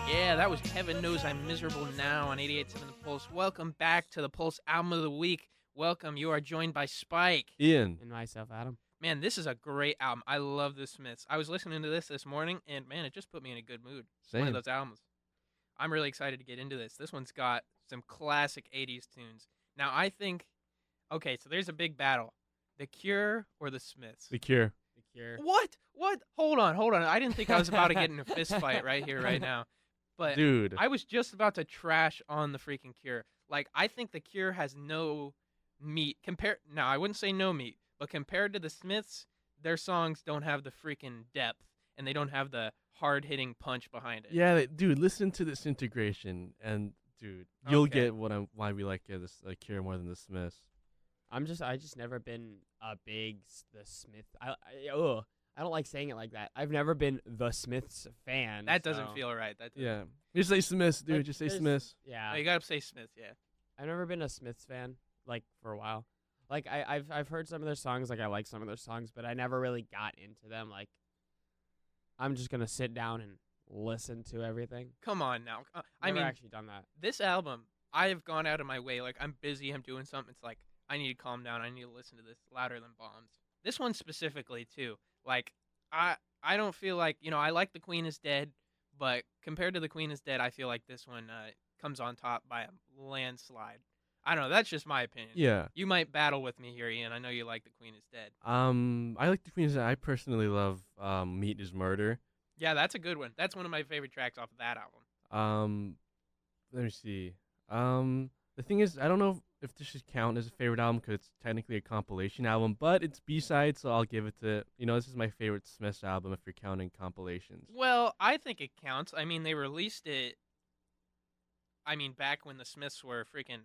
Yeah, that was Heaven Knows I'm Miserable Now on 88.7 The Pulse. Welcome back to the Pulse Album of the Week. Welcome. You are joined by Spike. Ian. And myself, Adam. Man, this is a great album. I love the Smiths. I was listening to this morning, and man, it just put me in a good mood. Same. One of those albums. I'm really excited to get into this. This one's got some classic 80s tunes. Now, I think, okay, so there's a big battle. The Cure or the Smiths? The Cure. The Cure. What? Hold on. I didn't think I was about to get in a fist fight right here, right now. But Dude. I was just about to trash on the freaking Cure. Like, I think the Cure has no meat. Now, I wouldn't say no meat, but compared to the Smiths, their songs don't have the freaking depth, and they don't have the hard-hitting punch behind it. Yeah, dude, listen to this integration, and dude, you'll Okay. get why we like this Cure more than the Smiths. I just never been a big the Smith. I don't like saying it like that. I've never been the Smiths fan. That doesn't so- feel right. That doesn't. Yeah, just say Smiths, dude. Like, Just say there's- Smiths. Yeah. No, you gotta say Smith, yeah. I've never been a Smiths fan like for a while. Like I've heard some of their songs. Like I like some of their songs, but I never really got into them. Like I'm just gonna sit down and listen to everything. Come on now. I Never mean, actually done that. this album, I have gone out of my way. Like, I'm busy, I'm doing something. It's like, I need to calm down. I need to listen to this louder than bombs. This one specifically, too. Like, I don't feel like, I like The Queen is Dead, but compared to The Queen is Dead, I feel like this one comes on top by a landslide. I don't know. That's just my opinion. Yeah. You might battle with me here, Ian. I know you like The Queen is Dead. I like the Queen's. I personally love Meat is Murder. Yeah, that's a good one. That's one of my favorite tracks off of that album. Let me see. The thing is, I don't know if this should count as a favorite album because it's technically a compilation album, but it's B-side, so I'll give it to. This is my favorite Smiths album if you're counting compilations. Well, I think it counts. I mean, they released it. I mean, back when the Smiths were freaking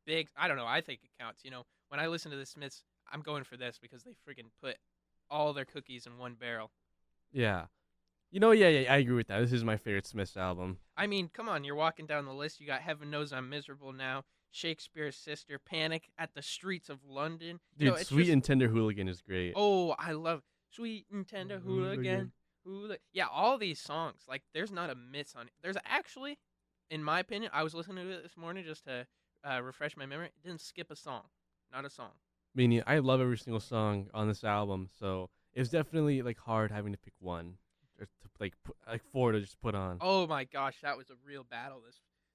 big. I don't know. I think it counts. When I listen to the Smiths, I'm going for this because they freaking put all their cookies in one barrel. Yeah. Yeah, I agree with that. This is my favorite Smiths album. I mean, come on. You're walking down the list. You got Heaven Knows I'm Miserable Now, Shakespeare's Sister, Panic at the Streets of London. Dude, It's Sweet just- and Tender Hooligan is great. Oh, I love Sweet and Tender Hooligan. Hooligan. Yeah, all these songs. Like, there's not a miss on it. There's actually, in my opinion, I was listening to it this morning just to refresh my memory. It didn't skip a song. Not a song. Meaning, I love every single song on this album, so it was definitely like hard having to pick one, or to like four to just put on. Oh my gosh, that was a real battle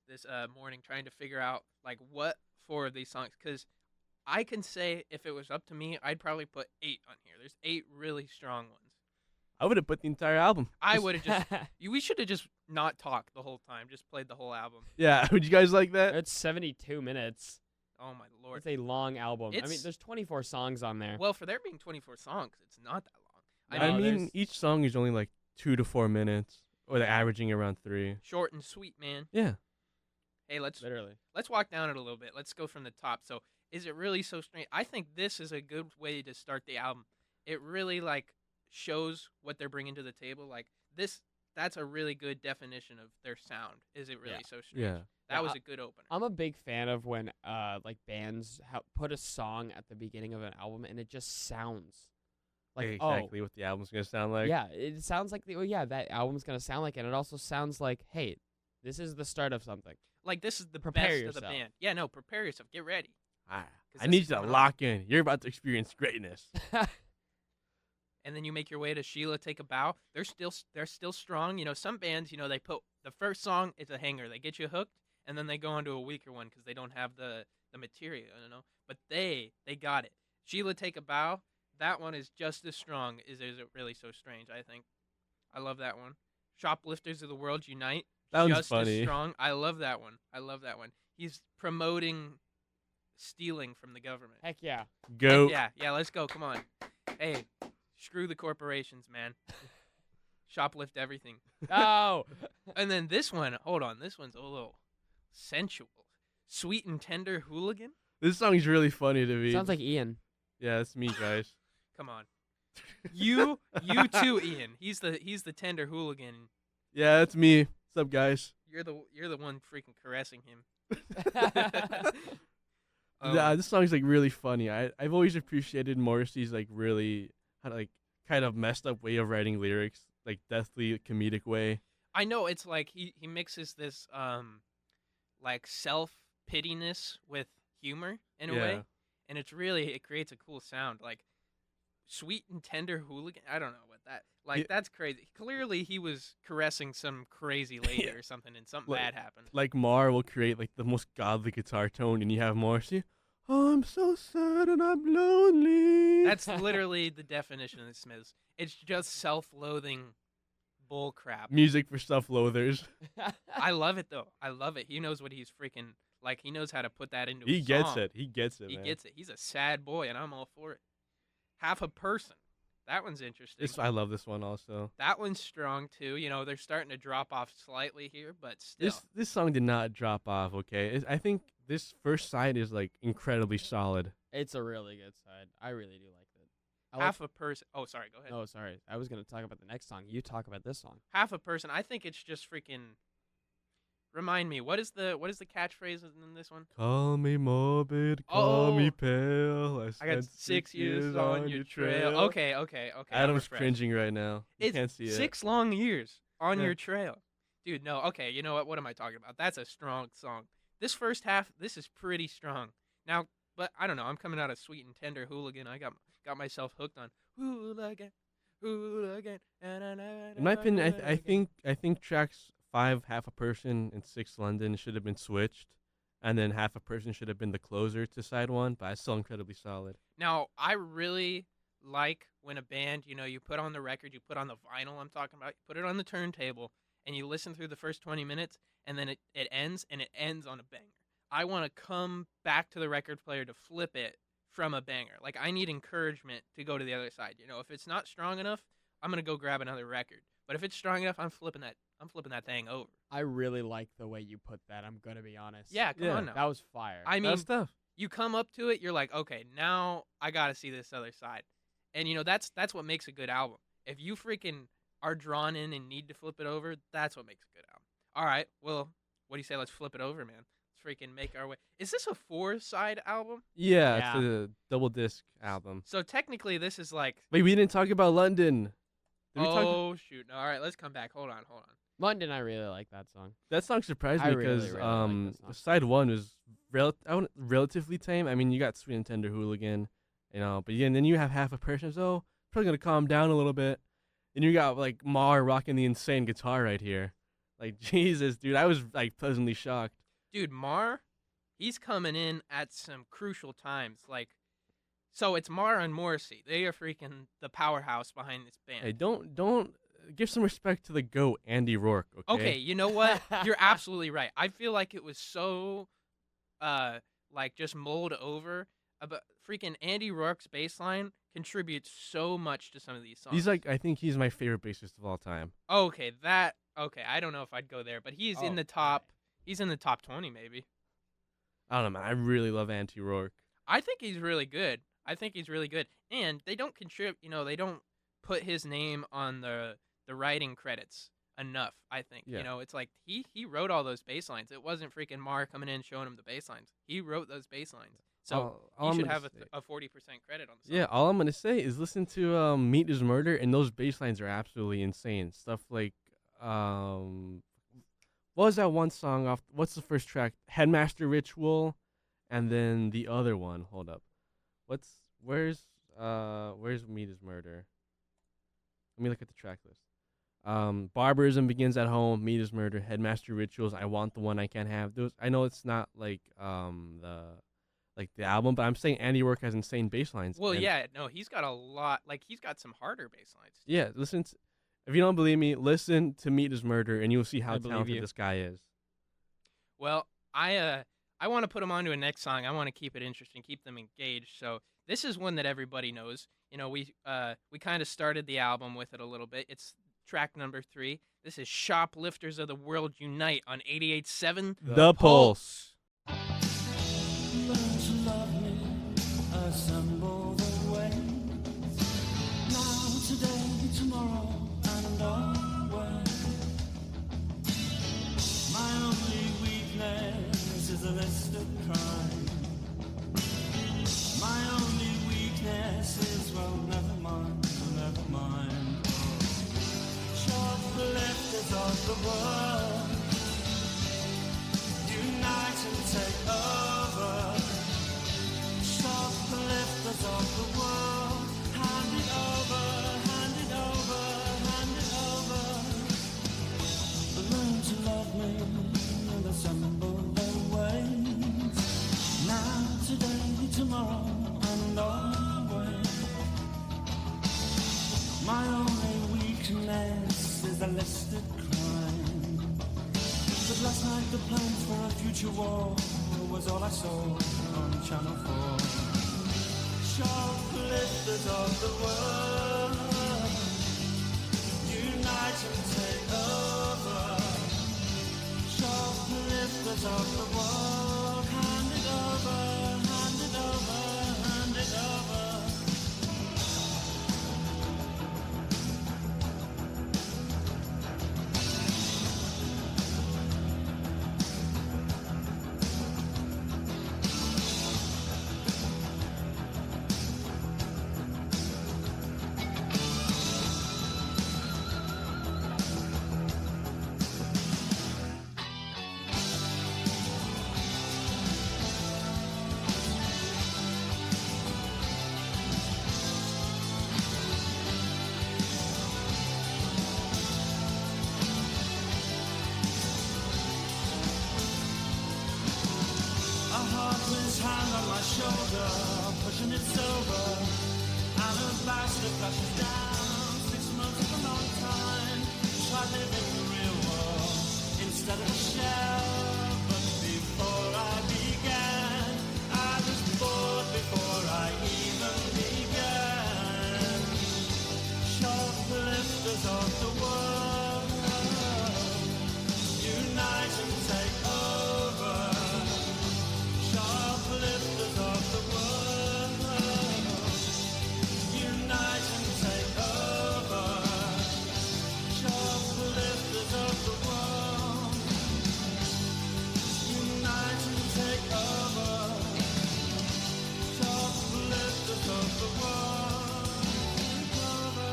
this morning trying to figure out like what four of these songs, because I can say if it was up to me, I'd probably put 8 on here. There's 8 really strong ones. I would have put the entire album. I would have just we should have just not talked the whole time, just played the whole album. Yeah, would you guys like that? It's 72 minutes. Oh my lord. It's a long album. I mean, It's- there's 24 songs on there. Well, for there being 24 songs, it's not that long. I No, mean, there's- each song is only like 2 to 4 minutes, or they're averaging around 3. Short and sweet, man. Yeah. Hey, let's Literally. walk down it a little bit. Let's go from the top. So, is it really so strange? I think this is a good way to start the album. It really like shows what they're bringing to the table. Like this, that's a really good definition of their sound. Is it really Yeah. so strange? Yeah. That Yeah, was a good opener. I'm a big fan of when like bands put a song at the beginning of an album and it just sounds like exactly what the album's gonna sound like. yeah, it sounds like that album's gonna sound like, and it also sounds like, hey, this is the start of something. Like this is the Prepare best of the yourself. band. Yeah, no, prepare yourself. Get ready. I this need is you to going on. lock in. You're about to experience greatness. And then you make your way to Sheila Take a Bow. They're still strong. Some bands, they put the first song is a hanger. They get you hooked, and then they go on to a weaker one because they don't have the material, But they got it. Sheila Take a Bow. That one is just as strong. Is it really so strange? I think. I love that one. Shoplifters of the World Unite. That one's just funny. as strong. I love that one. He's promoting stealing from the government. Heck yeah. Go. Yeah, let's go. Come on. Hey, screw the corporations, man. Shoplift everything. Oh, And then this one, hold on. This one's a little sensual. Sweet and Tender Hooligan? This song's really funny to me. sounds like Ian. Yeah, that's me, guys. Come on. You too, Ian. He's the tender hooligan. Yeah, that's me. What's up, guys? You're the one freaking caressing him. Yeah, this song's like really funny. I've always appreciated Morrissey's like really how to like kind of messed up way of writing lyrics, like deathly comedic way. I know it's like he mixes this like self pittiness with humor in a way, Yeah. and it creates a cool sound. Like sweet and tender hooligan. I don't know what that like. Yeah. That's crazy. Clearly, he was caressing some crazy lady Yeah. or something, and something Like- bad happened. Like Mar will create like the most godly guitar tone, and you have Marcy. Oh, I'm so sad and I'm lonely. That's literally the definition of the Smiths. It's just self-loathing bull crap. music for self-loathers. I love it though. I love it. He knows what he's freaking like. He knows how to put that into. He a gets song. it. He gets it. He man. gets it. He's a sad boy, and I'm all for it. Half a person. That one's interesting. I love this one also. That one's strong too. You know, they're starting to drop off slightly here, but still. This song did not drop off. Okay, I think this first side is like incredibly solid. It's a really good side. I really do like it. I half a person. Oh, sorry. Go ahead. Oh, sorry. I was gonna talk about the next song. You talk about this song. Half a person. I think it's just freaking. Remind me, what is the catchphrase in this one? Call me morbid, call me Oh. pale. I spent got 6 years on your trail. Okay. I'm Adam's refreshed. cringing right now. You It's can't see it. 6 long years on Yeah. your trail. Dude, no. Okay, you know what? What am I talking about? That's a strong song. This first half, this is pretty strong. Now, but I don't know. I'm coming out of Sweet and Tender Hooligan. I got myself hooked on Hooligan, Hooligan. In my opinion, I think tracks 5, Half a Person, and 6, London should have been switched, and then Half a Person should have been the closer to side 1. But it's still incredibly solid. Now, I really like when a band, you know, you put on the record, you put on the vinyl I'm talking about, you put it on the turntable, and you listen through the first 20 minutes, and then it ends, and it ends on a banger. I want to come back to the record player to flip it from a banger. Like, I need encouragement to go to the other side. You know, if it's not strong enough, I'm going to go grab another record. But if it's strong enough, I'm flipping that thing over. I really like the way you put that. I'm gonna be honest. Yeah, come Yeah. on now. That was fire. I mean, That's tough. you come up to it, you're like, okay, now I got to see this other side. And, you know, that's what makes a good album. If you freaking are drawn in and need to flip it over, that's what makes a good album. All right, well, what do you say? Let's flip it over, man. Let's freaking make our way. Is this a 4-side album? Yeah, Yeah. it's a double disc album. So technically, this is like, Wait, we didn't talk about London. Did we talk? oh, shoot. All right, let's come back. Hold on. London, I really like that song. That song surprised I me really, because really like that song. side 1 was relatively tame. I mean, you got Sweet and Tender Hooligan, you know, but yeah, and then you have Half a Person, so probably gonna calm down a little bit. And you got like Mar rocking the insane guitar right here. Like Jesus, dude, I was like pleasantly shocked. Dude, Mar, he's coming in at some crucial times. Like, so it's Mar and Morrissey. They are freaking the powerhouse behind this band. Hey, don't give some respect to the GOAT, Andy Rourke. Okay, you know what? You're absolutely right. I feel like it was so, like just mulled over. But freaking Andy Rourke's bass line contributes so much to some of these songs. He's like, I think he's my favorite bassist of all time. okay, I don't know if I'd go there, but he's in the top. He's in the top 20 maybe. I don't know, man. I really love Andy Rourke. I think he's really good. And they don't contribute. You know, they don't put his name on the writing credits enough. I think. Yeah. You know, it's like he wrote all those bass lines. It wasn't freaking Mar coming in showing him the bass lines. He wrote those bass lines. So All he I'm should gonna have say- a 40% credit on the song. Yeah, all I'm gonna say is listen to Meat is Murder, and those bass lines are absolutely insane. Stuff like what was that one song off? What's the first track? Headmaster Ritual, and then the other one. Hold up, where's Meat is Murder? Let me look at the track list. Barbarism Begins at Home, Meat is Murder, Headmaster Rituals, I Want the One I Can't Have. Those I know it's not like the album, but I'm saying Andy Rourke has insane bass lines. Well, and- yeah, no, he's got a lot. Like he's got some harder bass lines. Yeah, if you don't believe me, listen to Meat is Murder, and you'll see how I believe talented you. this guy is. Well, I want to put them onto a next song. I want to keep it interesting, keep them engaged. So this is one that everybody knows. You know, we kind of started the album with it a little bit. It's track number 3. This is Shoplifters of the World Unite on 88.7 The Pulse. Learn to love me, assemble the ways. Now, today, tomorrow, and always. My only weakness is a list of crime. My only weakness is, well, never mind, never mind. world. Unite and take over. Shoplifters of the world. Hand it over, hand it over, hand it over. Learn to love me and assemble their ways. Now, today, tomorrow, and always. My only weakness is a listed crime. But last night the plans for a future war was all I saw on Channel 4. Shoplifters of the world, unite and take over. Shoplifters of the world, hand it over, hand it over, hand it over. His hand on my shoulder, pushing it sober. Alabaster flashes down. 6 months is a long time. Try living the real world instead of a shell. But before I began, I was bored before I even began. Shoplifters of the world, unite and take over. Shoplifters of the world, unite and take over. Shoplifters of the world, unite and take over. Shoplifters of the world, take over.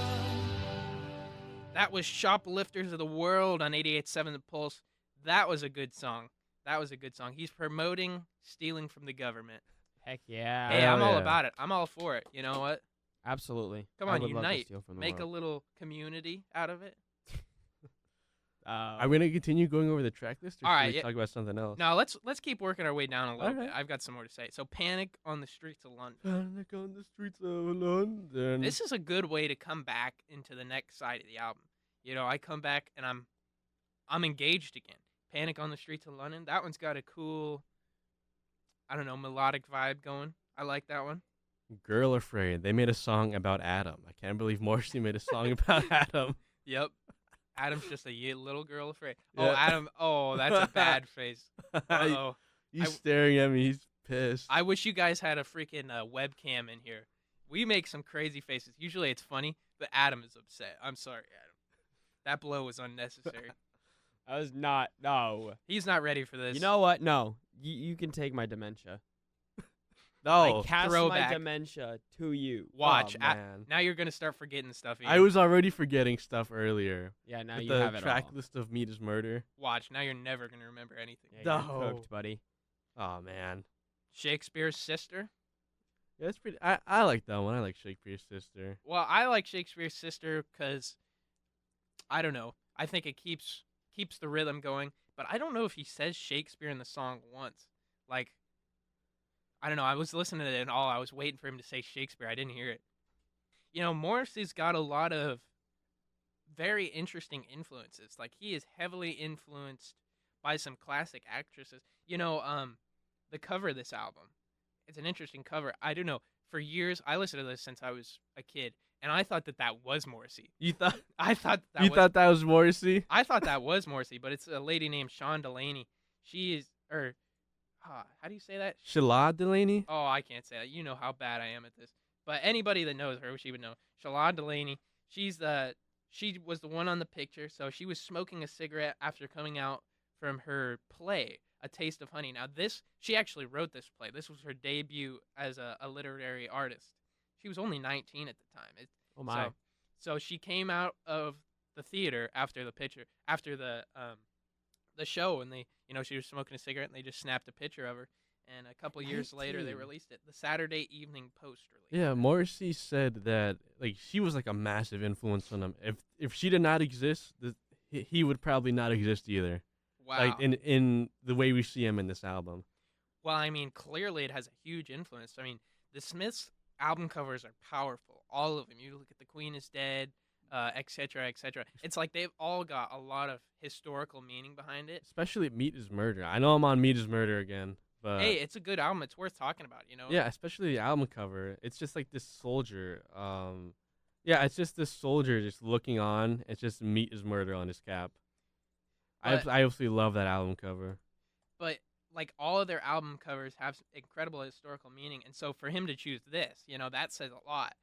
That was Shoplifters of the World on 88.7 The Pulse. That was a good song. That was a good song. He's promoting stealing from the government. Heck yeah. Hey, Hell I'm all yeah. about it. I'm all for it. You know what? Absolutely. Come I on, would love to unite. steal from the Make a world. little community out of it. Are we gonna continue going over the track list, or All should right, we yeah. talk about something else? Now let's keep working our way down a little bit. Okay. I've got some more to say. So, Panic on the Streets of London. Panic on the streets of London. This is a good way to come back into the next side of the album. You know, I come back and I'm engaged again. Panic on the Streets of London. That one's got a cool, I don't know, melodic vibe going. I like that one. Girl Afraid. They made a song about Adam. I can't believe Morrissey made a song about Adam. Yep. Adam's just a little girl afraid. Oh, Yeah. Adam. Oh, that's a bad face. Uh-oh. He's I- staring at me. He's pissed. I wish you guys had a freaking webcam in here. We make some crazy faces. Usually it's funny, but Adam is upset. I'm sorry, Adam. That blow was unnecessary. I was not. No. He's not ready for this. You know what? No. You can take my dementia. no, I cast throwback. my dementia to you. Watch. Oh, man. Now you're going to start forgetting stuff. I Ian. was already forgetting stuff earlier. Yeah, now with you the have it track all. list of Meat is Murder. Watch. Now you're never going to remember anything. Yeah, you're No. cooked, buddy. Oh man. Shakespeare's Sister. Yeah, that's pretty. I like that one. I like Shakespeare's Sister. Well, I like Shakespeare's Sister because, I don't know. I think it keeps the rhythm going. But I don't know if he says Shakespeare in the song once. Like, I don't know. I was listening to it and all. I was waiting for him to say Shakespeare. I didn't hear it. You know, Morrissey's got a lot of very interesting influences. Like, he is heavily influenced by some classic actresses. You know, the cover of this album, it's an interesting cover. I don't know. For years, I listened to this since I was a kid, and I thought that was Morrissey. You thought I thought that you was, thought that was Morrissey? I thought that was Morrissey, but it's a lady named Sean Delaney. She is, how do you say that? Shalad Delaney? Oh, I can't say that. You know how bad I am at this. But anybody that knows her, she would know. Shalad Delaney. She was the one on the picture. So she was smoking a cigarette after coming out from her play, A Taste of Honey. Now she actually wrote this play. This was her debut as a literary artist. She was only 19 at the time. Oh my. So she came out of the theater after the show, and they, she was smoking a cigarette, and they just snapped a picture of her. And a couple years later, they 19. released it. The Saturday Evening Post released Yeah, it. Morrissey said that like she was like a massive influence on him. If she did not exist, he would probably not exist either. Wow. Like in the way we see him in this album. Well, I mean, clearly it has a huge influence. I mean, the Smiths' album covers are powerful. All of them. You look at The Queen is Dead, et cetera, et cetera. It's like they've all got a lot of historical meaning behind it. Especially Meat is Murder. I know I'm on Meat is Murder again, but Hey, it's a good album. It's worth talking about, you know? yeah, especially the album cover. It's just like this soldier. Yeah, it's just this soldier just looking on. It's just Meat is Murder on his cap. But- I absolutely love that album cover. But, like, all of their album covers have incredible historical meaning. And so for him to choose this, that says a lot.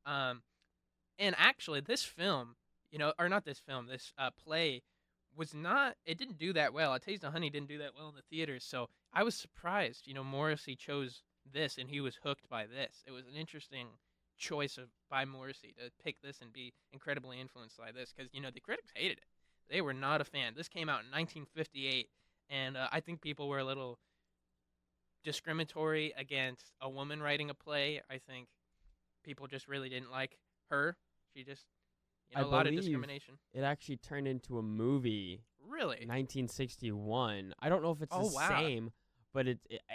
And actually, this film, or not this film, this play it didn't do that well. A Taste of Honey didn't do that well in the theaters. So I was surprised, Morrissey chose this and he was hooked by this. It was an interesting choice by Morrissey to pick this and be incredibly influenced by this because, the critics hated it. They were not a fan. This came out in 1958, and I think people were a little discriminatory against a woman writing a play. I think people just really didn't like her. She just, I a lot of believe discrimination. It actually turned into a movie Really? 1961. I don't know if it's Oh, the wow. same, but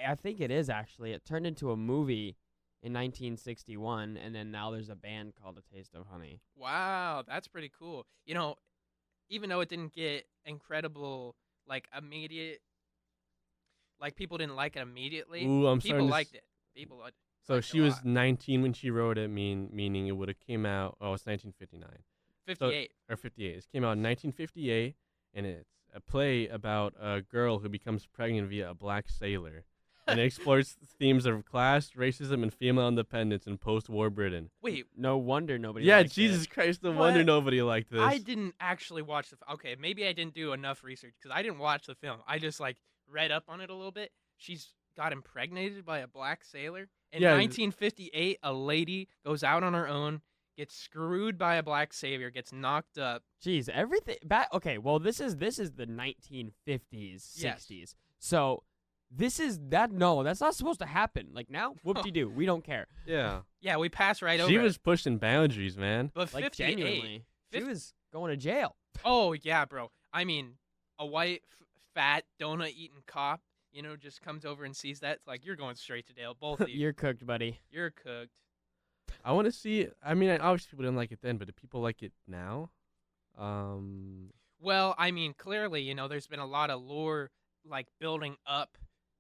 I think it is actually. It turned into a movie in 1961, and then now there's a band called A Taste of Honey. Wow, that's pretty cool. Even though it didn't get incredible, immediate, people didn't like it immediately. Ooh, I'm People starting to liked it. People liked So liked it she a was lot. 19 when she wrote it, meaning it would have came out. Oh, it's 1959 58. or 58. It came out in 1958, and it's a play about a girl who becomes pregnant via a black sailor, and it explores themes of class, racism, and female independence in post-war Britain. Wait, No wonder nobody. Yeah, liked Jesus it. Christ, no wonder What? nobody liked this. I didn't actually watch the. Okay, maybe I didn't do enough research because I didn't watch the film. I just read up on it a little bit. She's got impregnated by a black sailor. In Yeah, 1958, a lady goes out on her own, gets screwed by a black savior, gets knocked up. Jeez, everything back. Okay, well, this is the 1950s, Yes. 60s. So this is that. No, that's not supposed to happen. Like now, whoop-de-doo. We don't care. Yeah, Yeah, we pass right over. she it. was pushing boundaries, man. but Like 58. genuinely, she Fif- was going to jail. Oh yeah, bro. I mean, a white, fat, donut-eating cop, just comes over and sees that. It's like you're going straight to jail, both of you. You're cooked, buddy. You're cooked. I want to see. I mean, obviously people didn't like it then, but do people like it now? Well, I mean, clearly, there's been a lot of lore building up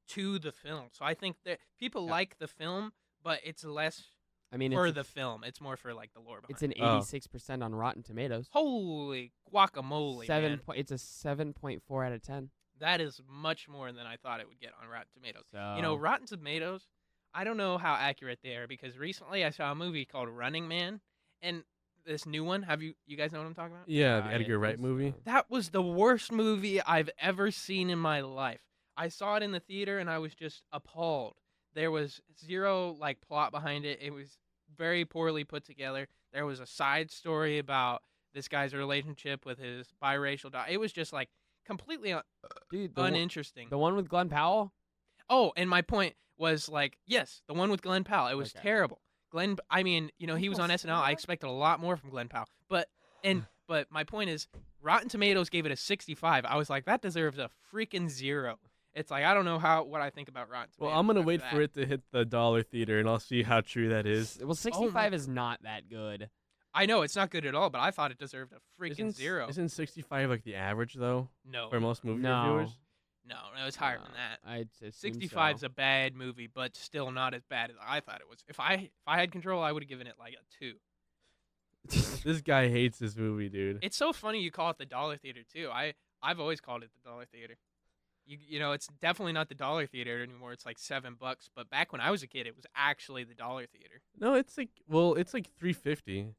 to the film. So I think that people Yeah. like the film, but it's less I mean, for it's, the film. It's more for the lore behind it's an it. Oh. 86% on Rotten Tomatoes. Holy guacamole, man. It's a 7.4 out of 10. That is much more than I thought it would get on Rotten Tomatoes. So Rotten Tomatoes, I don't know how accurate they are because recently I saw a movie called Running Man, and this new one, you guys know what I'm talking about? Yeah, the I Edgar Wright think movie. so. That was the worst movie I've ever seen in my life. I saw it in the theater and I was just appalled. There was zero plot behind it. It was very poorly put together. There was a side story about this guy's relationship with his biracial daughter. It was just completely Dude, uninteresting. the one with Glenn Powell. Oh, and my point was yes, the one with Glenn Powell. It was Okay. terrible. I mean, he was on People say SNL. I that? expected a lot more from Glenn Powell. But my point is, Rotten Tomatoes gave it a 65. I was like, that deserves a freaking 0. It's I don't know what I think about Rotten Tomatoes. Well, I'm gonna after wait that. for it to hit the dollar theater, and I'll see how true that is. Well, 65 is not that good. I know it's not good at all, but I thought it deserved a freaking Isn't 0. Isn't 65 like the average though No, for most movie No. reviewers? no, it's higher than that. I'd assume 65 is so. a bad movie, but still not as bad as I thought it was. If I had control, I would have given it a 2. This guy hates this movie, dude. It's so funny you call it the Dollar Theater too. I've always called it the Dollar Theater. It's definitely not the Dollar Theater anymore. It's $7. But back when I was a kid, it was actually the Dollar Theater. No, it's like $3.50,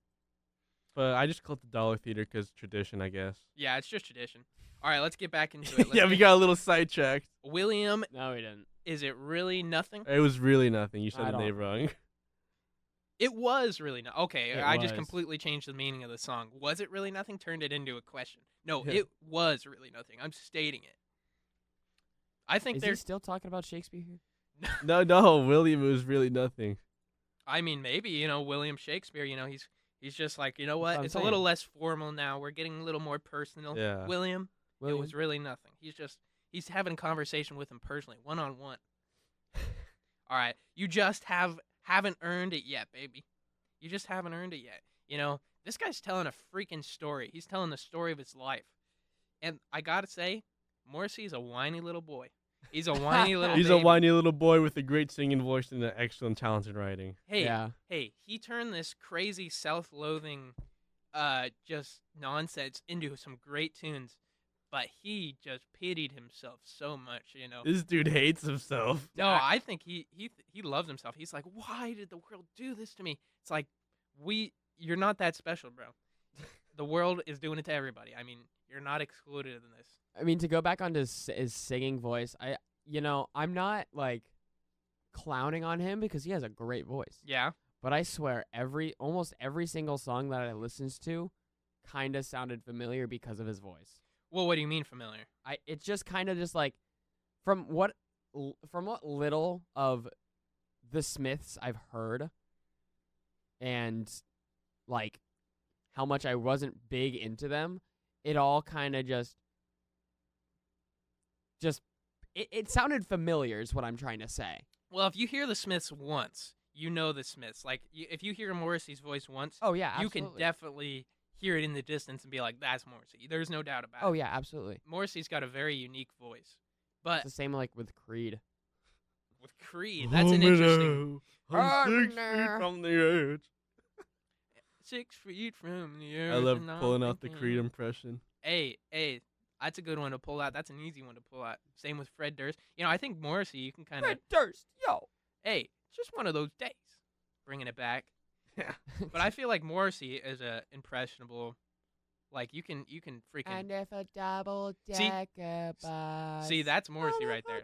but I just call it the dollar theater because tradition, I guess. Yeah, it's just tradition. All right, let's get back into it. Let's Yeah, we get- got a little sidetracked. William. No, he didn't. Is it really nothing? It was really nothing. You I said the don't- name wrong. It was really not okay. It I just was. completely changed the meaning of the song. Was it really nothing? Turned it into a question. No, Yeah. it was really nothing. I'm stating it. I think Is he there's. still talking about Shakespeare here? No, William was really nothing. I mean, maybe William Shakespeare. He's just like what what? I'm It's a little saying. less formal now. We're getting a little more personal. Yeah. William, William? it was really nothing. He's having a conversation with him personally, one on one. All right, you just haven't earned it yet, baby. You just haven't earned it yet. This guy's telling a freaking story. He's telling the story of his life, and I gotta say, Morrissey's a whiny little boy. He's a whiny little. He's baby. a whiny little boy with a great singing voice and an excellent talent in writing. Hey, Yeah. hey, he turned this crazy self-loathing, just nonsense into some great tunes, but he just pitied himself so much. This dude hates himself. No, I think he loves himself. He's like, why did the world do this to me? It's like, you're not that special, bro. The world is doing it to everybody. I mean, you're not excluded in this. I mean, to go back onto his singing voice, I'm not like clowning on him because he has a great voice. Yeah. But I swear, almost every single song that I listened to, kind of sounded familiar because of his voice. Well, what do you mean familiar? It's just kind of just like from what little of the Smiths I've heard, and like how much I wasn't big into them, it all kind of just it sounded familiar is what I'm trying to say. Well, if you hear the Smiths once, you know the Smiths. Like, if you hear Morrissey's voice once, Oh yeah, you absolutely. can definitely hear it in the distance and be like, that's Morrissey. There's no doubt about it. Oh yeah, absolutely. Morrissey's got a very unique voice. It's But the same like with Creed. with Creed, that's an interesting... I'm 6 feet from the edge. 6 feet from the earth. I love and I'm pulling out the thinking- Creed impression. Hey, that's a good one to pull out. That's an easy one to pull out. Same with Fred Durst. I think Morrissey, you can kind of... Durst, yo. Hey, it's just one of those days. Bringing it back. Yeah. But I feel like Morrissey is a impressionable... Like, you can freaking... And if a double See- decker bus See, that's Morrissey right there.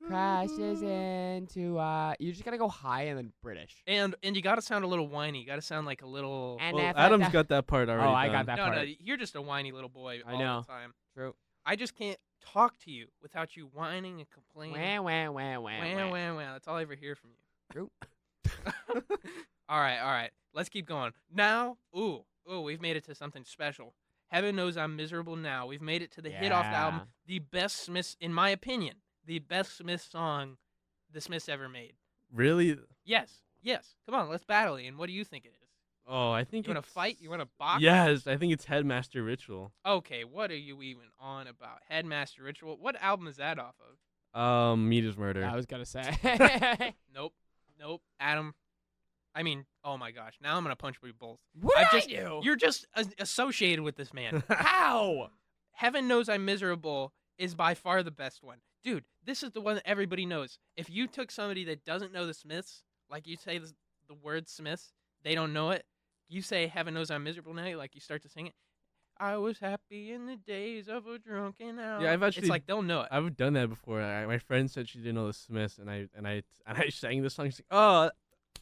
crashes into you just gotta go high and then British. And you got to sound a little whiny. You got to sound like a little... And Well, if Adam's a got that part already. I done. got that no, part. no, you're just a whiny little boy I all know. the time. True. I just can't talk to you without you whining and complaining. Wah, wah, wah, wah, Wah, wah. wah, wah. That's all I ever hear from you. True. all right. Let's keep going. Now, we've made it to something special. Heaven Knows I'm Miserable Now. We've made it to the hit off the album. The best Smiths, in my opinion, the best Smiths song the Smiths ever made. Really? Yes. Come on, let's battle, Ian. What do you think it is? Oh, I think You want to it's- fight? You want to box? Yes, I think it's Headmaster Ritual. Okay, what are you even on about? Headmaster Ritual? What album is that off of? Meat is Murder. I was gonna say. Nope. Adam. I mean, oh my gosh. Now I'm going to punch you both. What I I just- do? You're just associated with this man. How? Heaven Knows I'm Miserable is by far the best one. Dude, this is the one that everybody knows. If you took somebody that doesn't know the Smiths, like you say the word Smiths, they don't know it. You say Heaven Knows I'm Miserable Now, like you start to sing it. I was happy in the days of a drunken hour. Yeah, I've actually- It's like they'll know it. I've done that before. My friend said she didn't know the Smiths, and I sang the song. She's like, "Oh,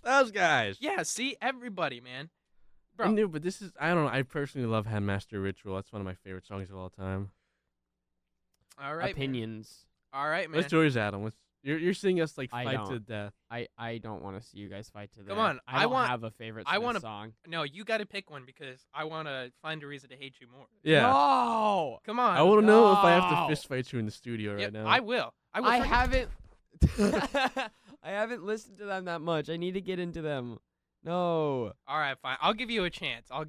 those guys." Yeah, see, everybody, man. Bro, I knew, but this is I don't know. I personally love Headmaster Ritual. That's one of my favorite songs of all time. all right, man. Opinions. All right, man. What's yours, Adam? You're seeing us like I fight to don't. death. I don't want to see you guys fight to that. Come on, I don't want- have a favorite I Smith wanna- song. No, you got to pick one because I want to find a reason to hate you more. Yeah. No. Come on. I want to know if I have to No. fist fight you in the studio Yeah, right now. I will. I for- haven't. I haven't listened to them that much. I need to get into them. No. All right, fine. I'll give you a chance. I'll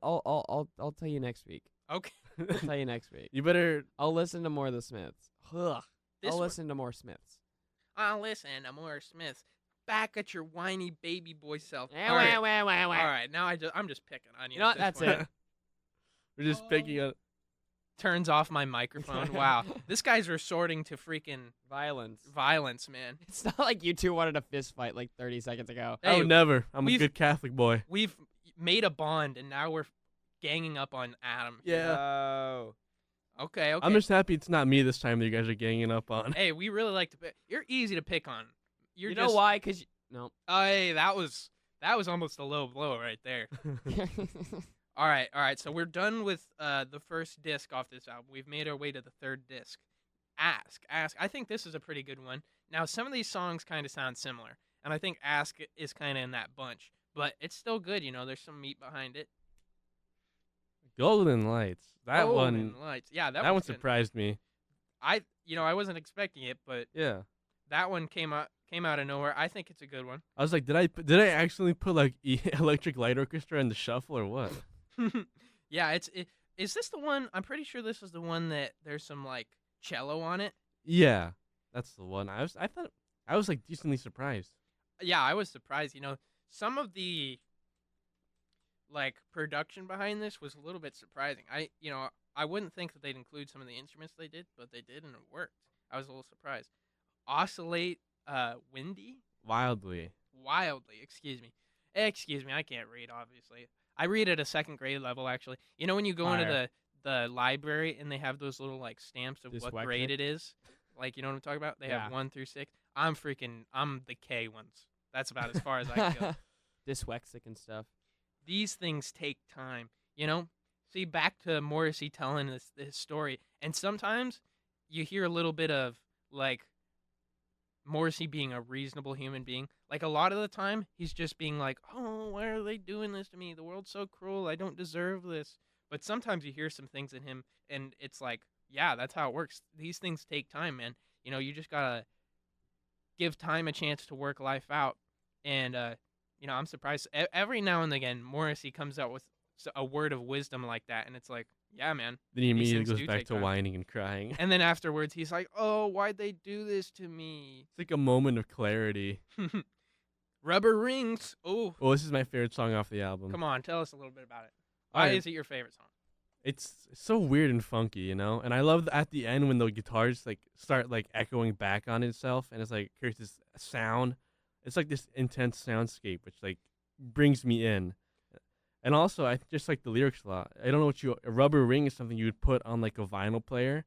I'll tell you next week. Okay. I'll tell you next week. You better. I'll listen to more of the Smiths. Ugh. This I'll one- listen to more Smiths. I'll listen to more Smiths. Back at your whiny baby boy self. Wah, All right. wah, wah, wah, wah. All right. Now I'm just picking on you. You know at what? this That's point. it. We're just picking up. Turns off my microphone. Wow. This guy's resorting to freaking Violence. violence, man. It's not like you two wanted a fist fight like 30 seconds ago. Hey, Oh, never. I'm a we've- good Catholic boy. We've made a bond, and now we're ganging up on Adam. Yeah. Oh. Okay. I'm just happy it's not me this time that you guys are ganging up on. Hey, we really like to pick. You're easy to pick on. You're You just, know why? Because No. Hey, that was almost a low blow right there. All right. So we're done with the first disc off this album. We've made our way to the third disc. Ask. I think this is a pretty good one. Now, some of these songs kind of sound similar, and I think Ask is kind of in that bunch, but it's still good. You know, there's some meat behind it. Golden Lights. That Golden one. Lights. Yeah, That one one's good. surprised me. I wasn't expecting it, but Yeah. that one came out of nowhere. I think it's a good one. I was like, did I actually put like Electric Light Orchestra in the shuffle or what? Yeah, is this the one? I'm pretty sure this is the one that there's some like cello on it. Yeah, that's the one. I was like decently surprised. Yeah, I was surprised. You know, some of the like production behind this was a little bit surprising. I wouldn't think that they'd include some of the instruments they did, but they did, and it worked. I was a little surprised. Oscillate, wildly. Excuse me. I can't read. Obviously, I read at a second grade level. Actually, you know when you go into the library and they have those little like stamps of what grade it is. Like, you know what I'm talking about? They have 1 through 6. I'm the K ones. That's about as far as I can go. Dyslexic and stuff. These things take time, you know? See, back to Morrissey telling this story, and sometimes you hear a little bit of, like, Morrissey being a reasonable human being. Like, a lot of the time, he's just being like, oh, why are they doing this to me? The world's so cruel. I don't deserve this. But sometimes you hear some things in him, and it's like, yeah, that's how it works. These things take time, man. You know, you just gotta give time a chance to work life out. And, you know, I'm surprised. Every now and again, Morrissey comes out with a word of wisdom like that, and it's like, yeah, man. Then he These immediately things goes do back take to time. whining and crying. And then afterwards, he's like, oh, why'd they do this to me? It's like a moment of clarity. Rubber Rings. Oh, Well, this is my favorite song off the album. come on. Tell us a little bit about it. Why Alright. is it your favorite song? It's so weird and funky, you know? And I love at the end when the guitars like start like echoing back on itself and it's like here's this sound. It's like this intense soundscape which like brings me in. And also I just like the lyrics a lot. I don't know a rubber ring is something you would put on like a vinyl player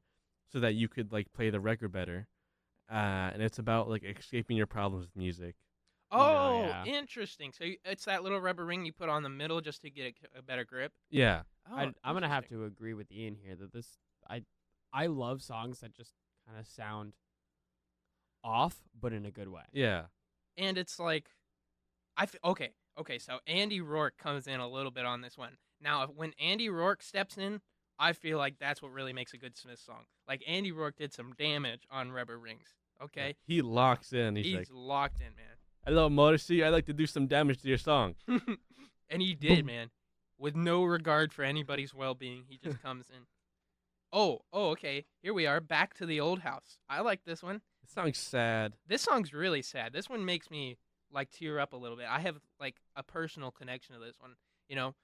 so that you could like play the record better. And it's about like escaping your problems with music. Oh, yeah. Interesting. So it's that little rubber ring you put on the middle just to get a better grip. Yeah. Oh, I'm gonna have interesting. to agree with Ian here that I love songs that just kind of sound off, but in a good way. Yeah. And it's like, okay. So Andy Rourke comes in a little bit on this one. Now, when Andy Rourke steps in, I feel like that's what really makes a good Smith song. Like Andy Rourke did some damage on Rubber Rings. Okay, He locks in. He's like, locked in, man. hello, Morrissey. I'd like to do some damage to your song. And he did, man, with no regard for anybody's well-being. He just comes in. Oh, okay. Here we are, back to the old house. I like this one. This song's sad. This song's really sad. This one makes me like tear up a little bit. I have like a personal connection to this one. You know,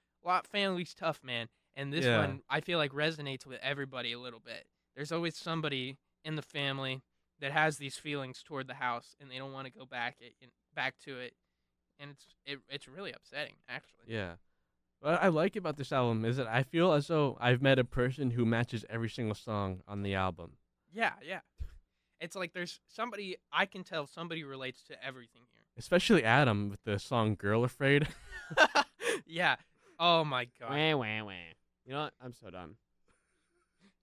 family's tough, man, and this Yeah. one I feel like resonates with everybody a little bit. There's always somebody in the family that has these feelings toward the house, and they don't want to go back to it, and it's really upsetting, actually. Yeah. What I like about this album is that I feel as though I've met a person who matches every single song on the album. Yeah. It's like there's somebody I can tell somebody relates to everything here. Especially Adam with the song Girl Afraid. Yeah. Oh my god. Wah, wah, wah. You know what? I'm so done.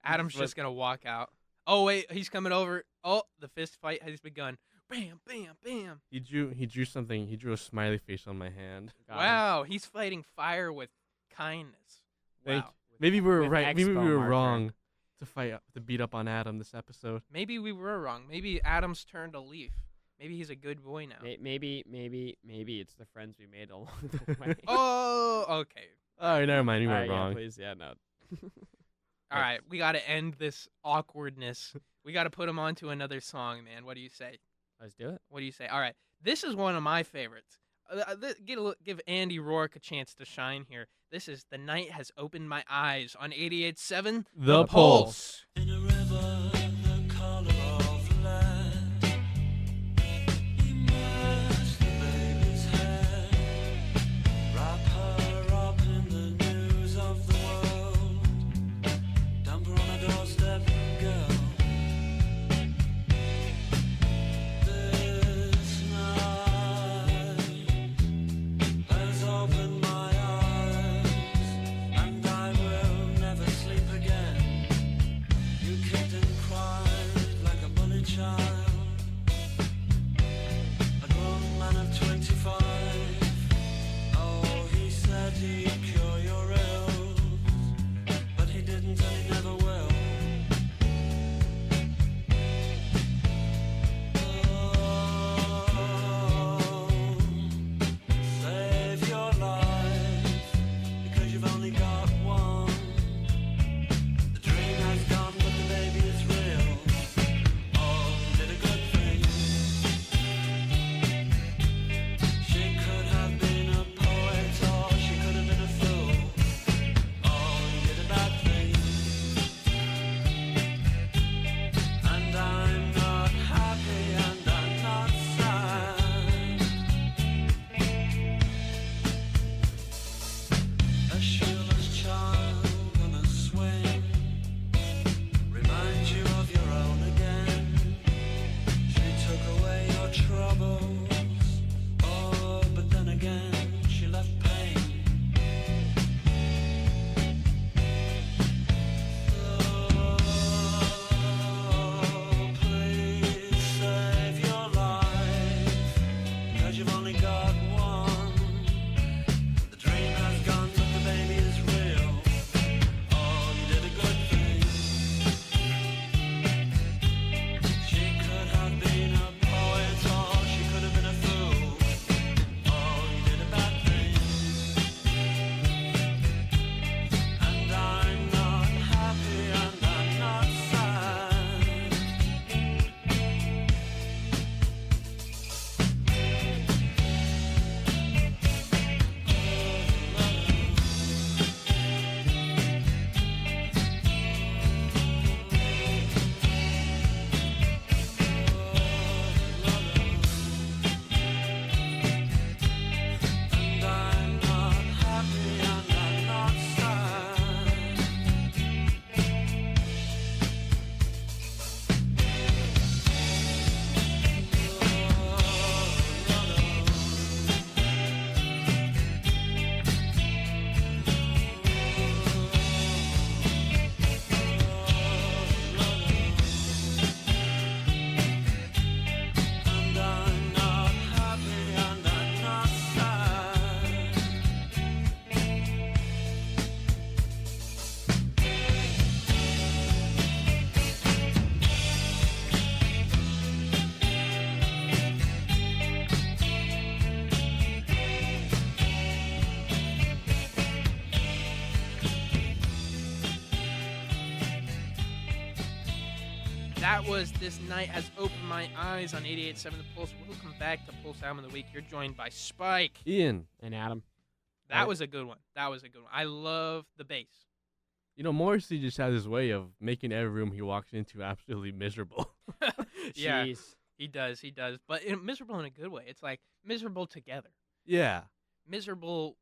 Adam's just gonna walk out. Oh wait, he's coming over. Oh, the fist fight has begun. Bam, bam, bam. He drew something. He drew a smiley face on my hand. Got him. Wow, he's fighting fire with kindness. Thank Wow. Maybe we were With right. Maybe we expo were marker. wrong to beat up on Adam this episode. Maybe we were wrong. Maybe Adam's turned a leaf. Maybe he's a good boy now. Maybe it's the friends we made along the way. Oh, okay. All right, never mind. We were Alright, yeah, wrong. please, yeah, no. All right, we got to end this awkwardness. We got to put him on to another song, man. What do you say? Let's do it. What do you say? All right, this is one of my favorites. Give Andy Rourke a chance to shine here. This is The Night Has Opened My Eyes on 88.7 The Pulse. In a river, the color of lead, immerse the baby's head, wrap her up in the news of the world, dump her on a doorstep, girl. This night That was This Night Has Opened My Eyes on 88.7 The Pulse. Welcome back to Pulse Album of the Week. You're joined by Spike. Ian, And Adam. That was a good one. That was a good one. I love the bass. you know, Morrissey just has his way of making every room he walks into absolutely miserable. Yeah, Jeez. he does. He does. But miserable in a good way. It's like miserable together. Yeah. Miserable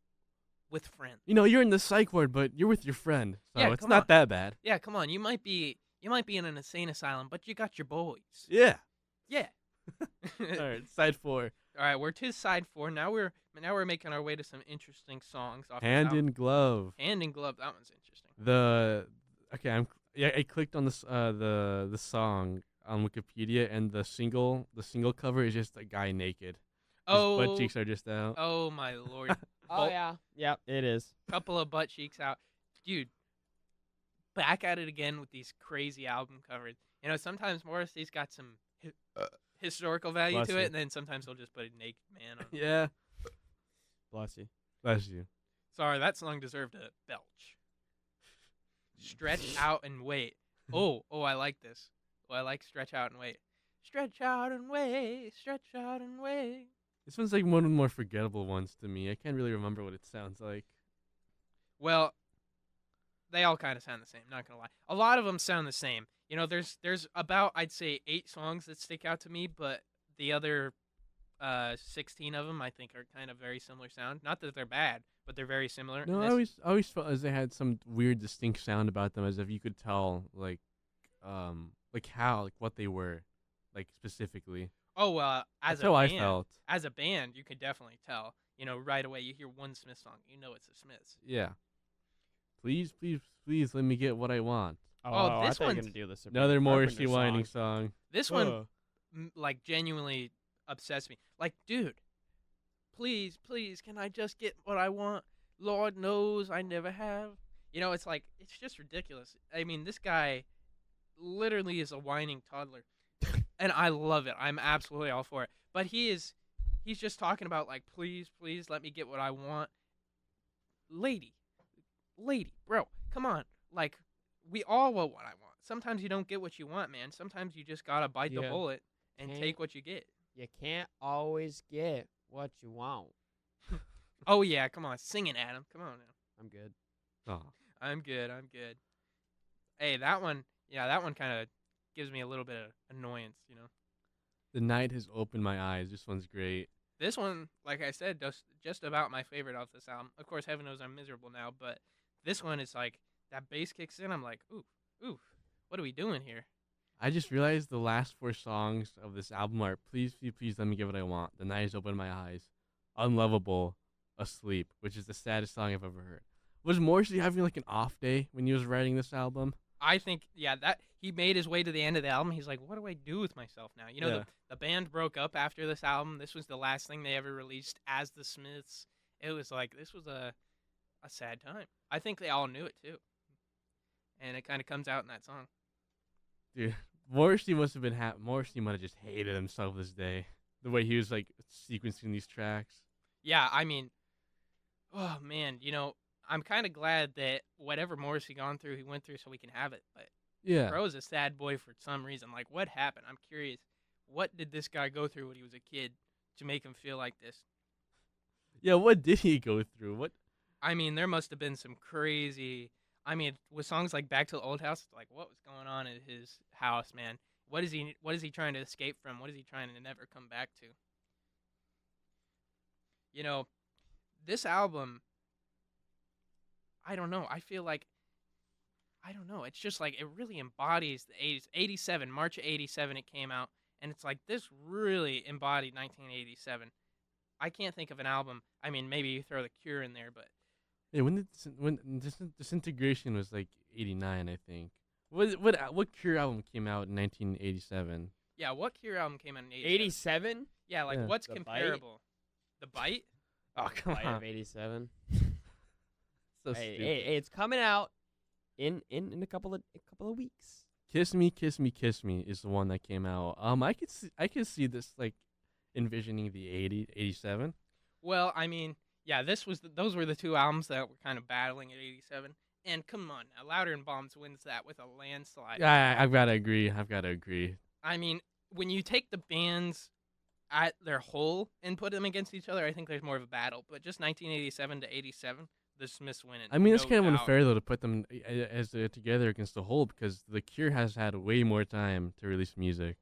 with friends. You know, you're in the psych ward, but you're with your friend, so Yeah, it's come not on. that bad. Yeah, come on. You might be in an insane asylum, but you got your boys. Yeah. Yeah. All right, side 4. All right, we're to side 4. Now we're making our way to some interesting songs off Hand the album. in glove. Hand in Glove. That one's interesting. I clicked on this the song on Wikipedia, and the single cover is just a guy naked. His butt cheeks are just out. Oh my lord. Oh, yeah. Yep, it is. Couple of butt cheeks out. Dude, back at it again with these crazy album covers. You know, sometimes Morrissey's got some historical value Bless to you. it, and then sometimes he'll just put a naked man on. Yeah. Bless you. Bless you. Sorry, that song deserved a belch. Stretch out and wait. Oh, I like this. Oh, I like stretch out and wait. Stretch out and wait. Stretch out and wait. This one's like one of the more forgettable ones to me. I can't really remember what it sounds like. Well, they all kind of sound the same, not gonna lie. A lot of them sound the same. You know, there's about, I'd say, 8 songs that stick out to me, but the other 16 of them I think are kind of very similar sound. Not that they're bad, but they're very similar. No, And I this- always felt as they had some weird, distinct sound about them, as if you could tell, like what they were, like specifically. Oh, as That's a how I band, felt. as a band, you could definitely tell. You know, right away you hear one Smith song, you know it's the Smiths. Yeah. Please, please, please, let me get what I want. Oh, I this thought you were one's- gonna do this. Another Morrissey whining song. This one, like, genuinely obsessed me. Like, dude, please, can I just get what I want? Lord knows I never have. You know, it's like, it's just ridiculous. I mean, this guy literally is a whining toddler. And I love it. I'm absolutely all for it. But he's just talking about, like, please, let me get what I want. Lady, bro, come on. Like, we all want what I want. Sometimes you don't get what you want, man. Sometimes you just gotta bite the Yeah. bullet and Can't- take what you get. You can't always get what you want. Oh yeah, come on, sing it, Adam. Come on now. I'm good. Oh. I'm good. Hey, that one kind of gives me a little bit of annoyance, you know. The night has opened my eyes. This one's great. This one, like I said, just about my favorite off this album. Of course, heaven knows I'm miserable now, but this one is like, that bass kicks in, I'm like, ooh, what are we doing here? I just realized the last 4 songs of this album are Please, Please, Please Let Me Get What I Want, The Night Has Opened My Eyes, Unlovable, Asleep, which is the saddest song I've ever heard. Was Morrissey having like an off day when he was writing this album? I think, yeah, that he made his way to the end of the album. He's like, what do I do with myself now? You know, Yeah. the band broke up after this album. This was the last thing they ever released as the Smiths. It was like, this was a sad time. I think they all knew it too. And it kind of comes out in that song. Dude, Morrissey must have been Morrissey might have just hated himself this day. The way he was like sequencing these tracks. Yeah, I mean, oh man, you know, I'm kind of glad that whatever Morrissey gone through, he went through so we can have it. But Yeah. Bro's a sad boy for some reason. Like, what happened? I'm curious. What did this guy go through when he was a kid to make him feel like this? Yeah, what did he go through? What? I mean, there must have been some crazy. I mean, with songs like "Back to the Old House," like what was going on in his house, man? What is he trying to escape from? What is he trying to never come back to? You know, this album. I don't know. I feel like. I don't know. It's just like it really embodies the 80s. 87, March of 87, it came out, and it's like this really embodied 1987. I can't think of an album. I mean, maybe you throw The Cure in there, but Yeah, when Disintegration was like 89, I think. What Cure album came out in 1987? yeah, what Cure album came out in 87? 87? Yeah, like Yeah. what's The Bite? comparable? The Bite? Oh, come Light on. of 87. So Hey, stupid. hey, it's coming out in a couple of weeks. Kiss Me, Kiss Me, Kiss Me is the one that came out. I could see this like envisioning the 87. Well, I mean, yeah, those were the two albums that were kind of battling at 87. And come on now, Louder and Bombs wins that with a landslide. Yeah, I've got to agree. I've got to agree. I mean, when you take the bands at their whole and put them against each other, I think there's more of a battle. But just 1987 to 87, the Smiths win it. I mean, it's no kind of doubt. unfair though to put them together against the whole because The Cure has had way more time to release music.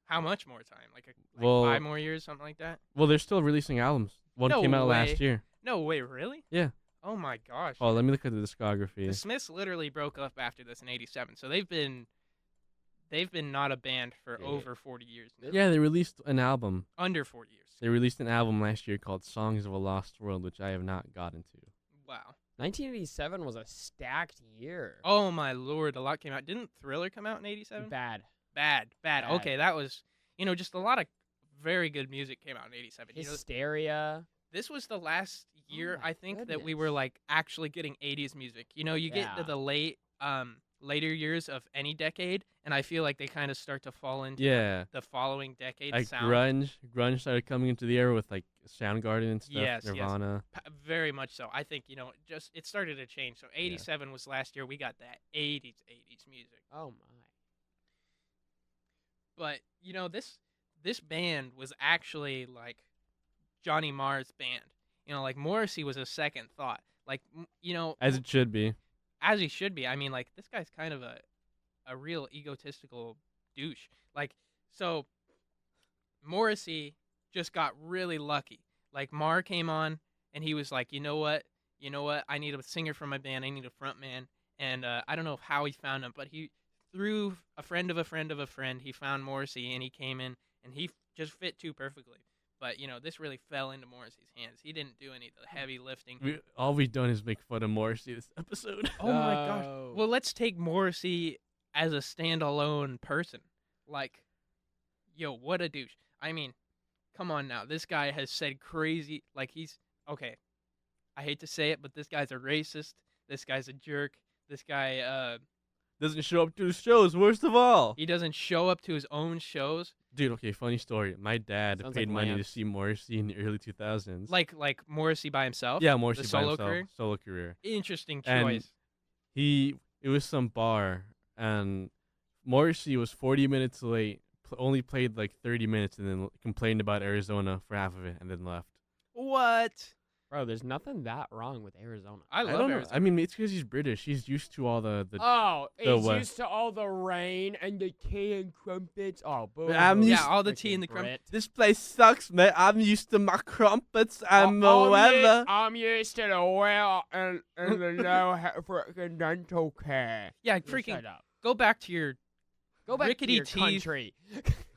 How much more time? Like Well- 5 more years, something like that? Well, they're still releasing albums. One No came out last way. year. No way, really? Yeah. Oh my gosh. Oh, let me look at the discography. The Smiths literally broke up after this in '87, so they've been not a band for Yeah. over 40 years now. Yeah, they released an album. Under 40 years. They released an album last year called Songs of a Lost World, which I have not gotten to. Wow. 1987 was a stacked year. Oh my lord, a lot came out. Didn't Thriller come out in '87? Bad. Bad. Bad. Okay, that was just a lot of very good music came out in '87. Hysteria. This was the last year my I think that we were goodness. like actually getting '80s music. You get to Yeah. the later years of any decade, and I feel like they kind of start to fall into Yeah. the following decade Like sound. grunge started coming into the era with like Soundgarden and stuff, Yes, yes. Nirvana. Very much so. I think just it started to change. So '87 was last year. We got that '80s music. Oh my. But this band was actually like Johnny Marr's band. Like Morrissey was a second thought. Like As it should be. as he should be. I mean, like this guy's kind of a real egotistical douche. Like so, Morrissey just got really lucky. Like Marr came on and he was like, you know what, I need a singer for my band. I need a front man. And I don't know how he found him, but he through a friend of a friend of a friend, he found Morrissey and he came in and he just fit too perfectly. But this really fell into Morrissey's hands. He didn't do any of the heavy lifting. All we've done is make fun of Morrissey this episode. Oh my gosh. No. Well, let's take Morrissey as a standalone person. Like, yo, what a douche. I mean, come on now. This guy has said crazy, like he's, okay, I hate to say it, but this guy's a racist. This guy's a jerk. This guy, Doesn't show up to his shows, worst of all. he doesn't show up to his own shows. Dude, okay, funny story. My dad Sounds paid like money to Lance. see Morrissey in the early 2000s. Like Morrissey by himself. yeah, Morrissey by solo himself, career? solo career. Interesting And choice. It was some bar, and Morrissey was 40 minutes late, only played like 30 minutes, and then complained about Arizona for half of it, and then left. What? Bro, there's nothing that wrong with Arizona. I I love don't know. Arizona. I mean, it's because he's British. He's used to all the Oh, the he's what? used to all the rain and the tea and crumpets. Oh, boo. I'm Yeah, used- all the tea and the Freaking Brit. This place sucks, man. I'm used to my crumpets and the I'm weather. I'm used to the well and the no freaking dental care. Yeah, You freaking shut up. go back to your Go back rickety to your teeth. country.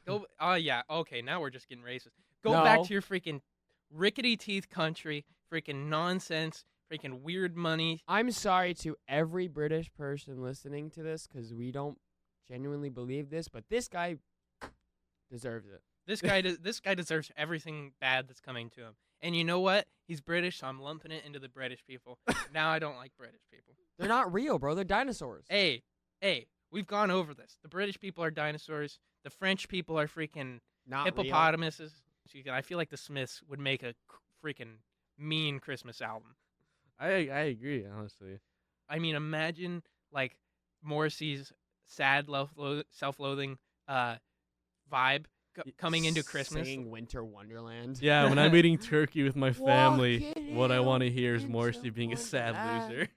Go. Oh yeah. Okay. Now we're just getting racist. Go back No. to your freaking rickety teeth country. Freaking nonsense. Freaking weird money. I'm sorry to every British person listening to this because we don't genuinely believe this, but this guy deserves it. This guy. This guy deserves everything bad that's coming to him. And you know what? He's British, so I'm lumping it into the British people. Now I don't like British people. They're not real, bro. They're dinosaurs. Hey, we've gone over this. The British people are dinosaurs. The French people are freaking Not hippopotamuses. I feel like the Smiths would make a freaking mean Christmas album. I agree, honestly. I mean, imagine like Morrissey's sad, self-loathing vibe coming into Christmas. Singing Winter Wonderland. Yeah, when I'm eating turkey with my family, Walking what I in want to hear is into Morrissey being a sad wonderland. loser.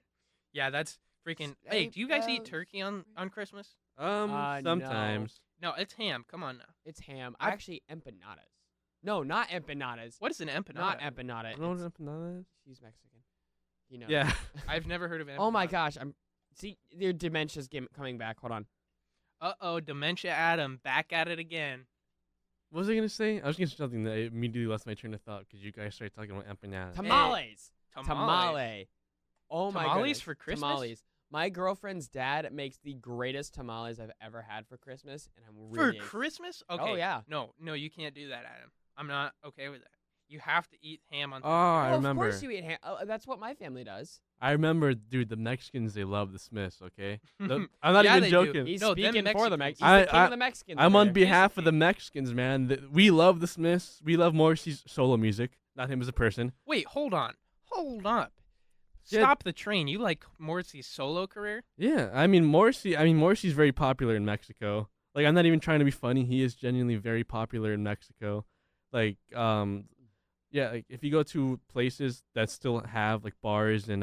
Yeah, that's freaking. Hey, do you guys eat Sleigh turkey on Christmas? No. Sometimes. No, it's ham. Come on now. It's ham. I've- Actually, empanadas. No, not empanadas. What is an empanada? Not empanada. I don't know It's- what empanada is. She's Mexican. You know. Yeah. I've never heard of empanada. Oh my gosh. See, your dementia's coming back. Hold on. Uh-oh, Dementia Adam back at it again. What was I gonna say? I was gonna say something that immediately lost my train of thought because you guys started talking about empanadas. Tamales. Tamale. Tamale. Oh my Tamales goodness. for Christmas? Tamales. My girlfriend's dad makes the greatest tamales I've ever had for Christmas, and I'm For really Christmas? Okay. yeah. No, you can't do that, Adam. I'm not okay with that. You have to eat ham on Oh, I Well, remember. Of course you eat ham. Oh, that's what my family does. I remember, dude. The Mexicans, they love the Smiths. Okay, I'm not Yeah, even they do. joking. He's No, them speaking for the Mexicans. Mexicans. He's the king I- of the Mexicans. I'm over on there. behalf of the Basically. Mexicans, man. We love the Smiths. We love Morrissey's solo music, not him as a person. Wait, hold on. Hold up. Yeah. Stop the train. You like Morrissey's solo career? Yeah, I mean Morrissey's very popular in Mexico. Like, I'm not even trying to be funny. He is genuinely very popular in Mexico. Like, yeah, like if you go to places that still have like bars and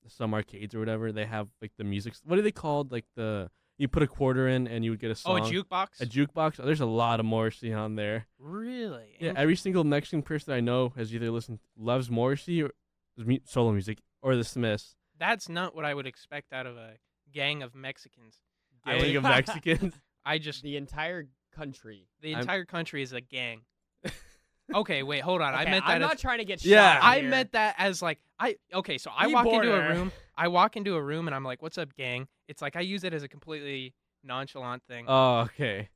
some arcades or whatever, they have like the music. What are they called? Like you put a quarter in and you would get a Oh, song. a jukebox? A jukebox. Oh, there's a lot of Morrissey on there. Really? Yeah, every single Mexican person I know has either loves Morrissey or solo music or the Smiths. That's not what I would expect out of a gang of Mexicans. Gang of Mexicans. I just The entire country. the I'm- entire country is a gang. Okay, wait, hold on. I Okay, meant that I'm as not trying to get Yeah. shot. I here. meant that as like so I Be walk into a border. room. I walk into a room and I'm like, "What's up, gang?" It's like I use it as a completely nonchalant thing. Oh, okay.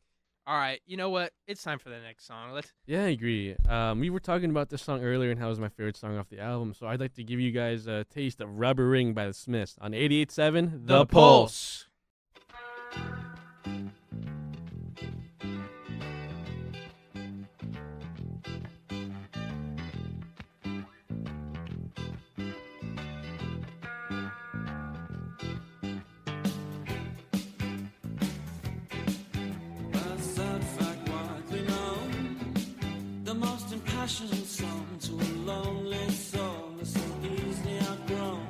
All right, you know what? It's time for the next song. Let's Yeah, I agree. We were talking about this song earlier and how it was my favorite song off the album, so I'd like to give you guys a taste of Rubber Ring by the Smiths on 88.7 The Pulse. A sad fact widely known, the most impassioned song to a lonely soul is so easily outgrown.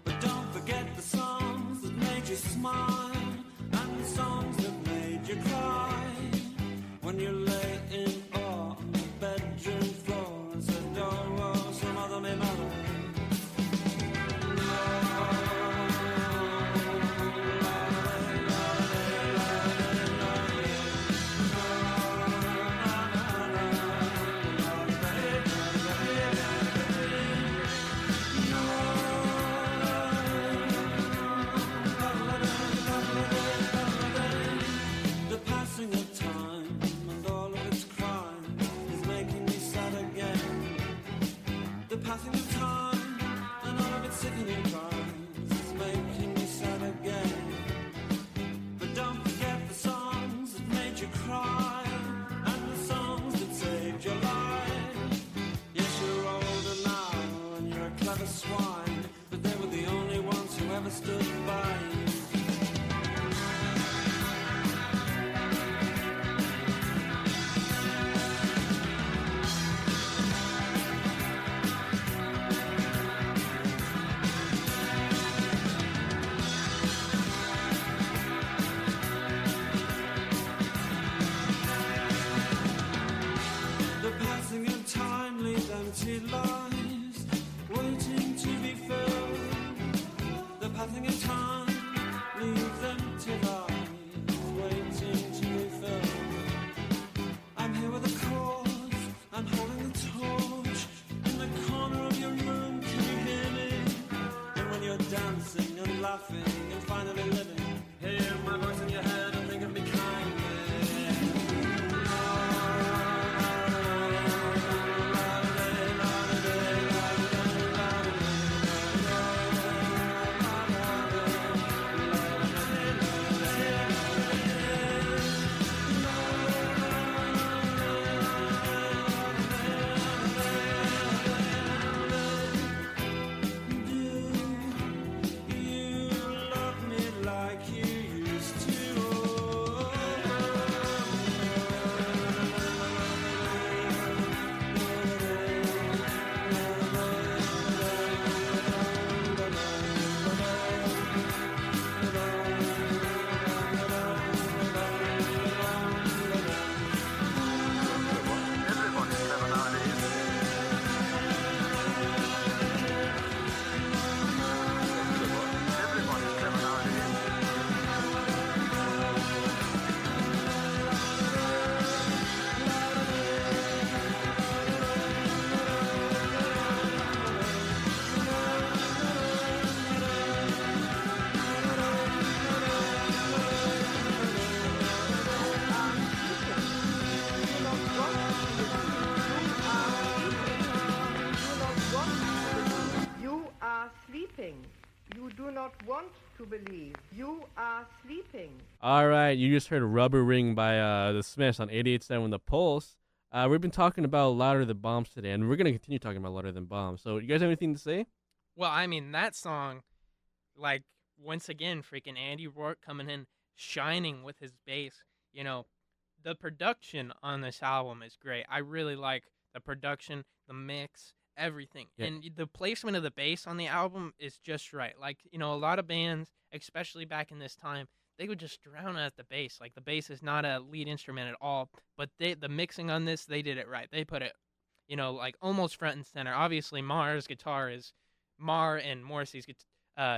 But don't forget the songs that made you smile and the songs that made you cry. When you lay in awe on the bedroom floor and said, "Oh, oh, some other me mother." The passing of time and all of its crime is making me sad again. The passing of time and all of its sickening crimes is making me sad again. But don't forget the songs that made you cry and the songs that saved your life. Yes, you're older now and you're a clever swine, but they were the only ones who ever stood by you. The passing of time leaves empty lives, waiting to be filled. The passing of time leaves empty lives, waiting to be filled. I'm here with a cause, I'm holding the torch. In the corner of your room, can you hear me? And when you're dancing and laughing and finally living, hear my voice in your head and think of me kindly. Do you love me like you used You are sleeping. You do not want to believe. You are sleeping. All right, you just heard Rubber Ring by the Smiths on 88.7 The Pulse. We've been talking about Louder Than Bombs today, and we're gonna continue talking about Louder Than Bombs. So, you guys have anything to say? Well, I mean, that song, like, once again, freaking Andy Rourke coming in, shining with his bass. You know, the production on this album is great. I really like the production, the mix, everything. Yeah. And the placement of the bass on the album is just right. Like, you know, a lot of bands, especially back in this time, they would just drown out the bass. Like, the bass is not a lead instrument at all. But the mixing on this, they did it right. They put it, you know, like, almost front and center. Obviously, Marr and Morrissey's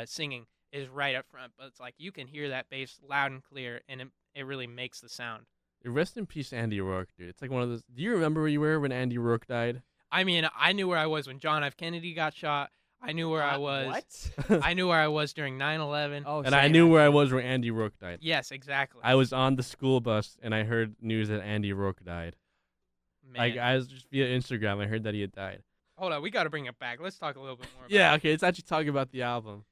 singing is right up front. But it's like, you can hear that bass loud and clear, and it really makes the sound. Rest in peace, Andy Rourke, dude. It's like one of those. Do you remember where you were when Andy Rourke died? I mean, I knew where I was when John F. Kennedy got shot. I knew where I was. What? I knew where I was during 9/11. Oh, And I same, knew where I actually. was when Andy Rourke died. Yes, exactly. I was on the school bus and I heard news that Andy Rourke died. Man. Like I was just via Instagram. I heard that he had died. Hold on, we got to bring it back. Let's talk a little bit more. Yeah, About okay. Let's actually talk about the album.